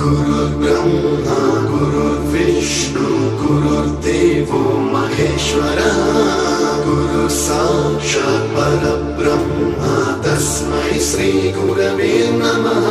गुरुर्ब्रह्मा गुरुर्विष्णु गुरुर्देवो महेश्वरः गुरु साक्षात् परब्रह्म तस्मै श्री गुरवे नमः।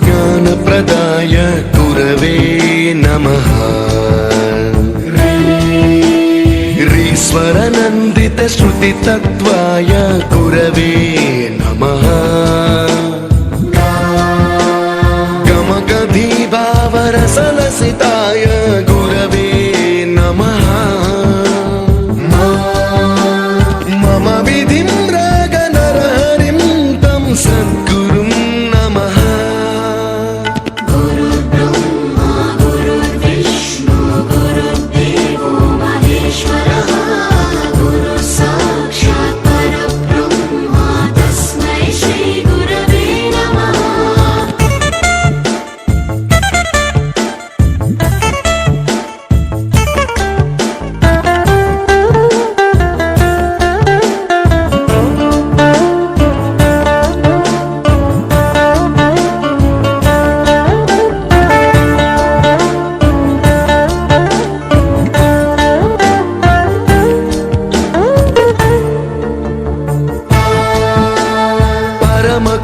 ज्ञान प्रदाय गुरवे नमः। ईश्वर नंदित श्रुति तत्वाय गुरवे नमः। गमगधी भावरसलसिताय गुरवे नमः। मम विधिं रागनरहरिं तं सद्गुरुं नमः।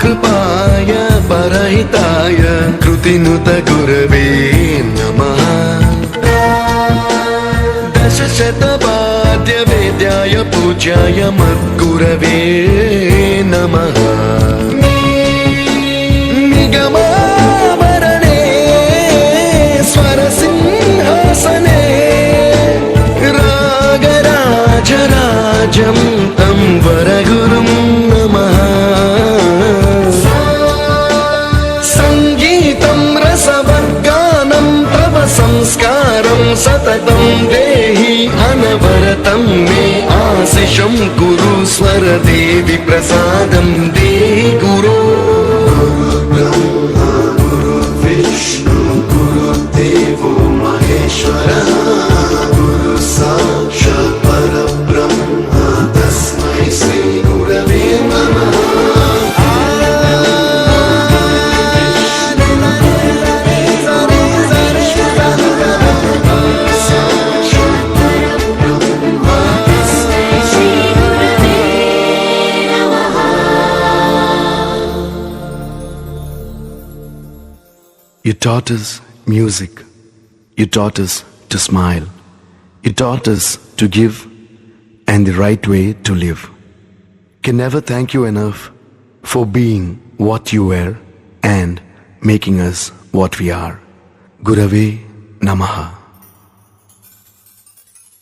कृपाय परहिताय कृतिनुत गुरवे नमः। दशशतवाद्य वेद्याय पूज्याय मद्गुरवे नमः। निगमावरणे स्वरसिंहासने रागराजराजं तं वरगुरुं नमः। संस्कारं सततं देहि अनवरतं मे आशिषं गुरु स्वर देवि प्रसादं देहि गुरो। गुरुर्ब्रह्मा गुरुर्विष्णु गुरुर्देवो महेश्वरः गुरु साक्षात् परब्रह्म तस्मै श्री गुरवे नमः। You taught us music. You taught us to smile. You taught us to give and the right way to live. Can never thank you enough for being what you were and making us what we are. Gurave Namaha.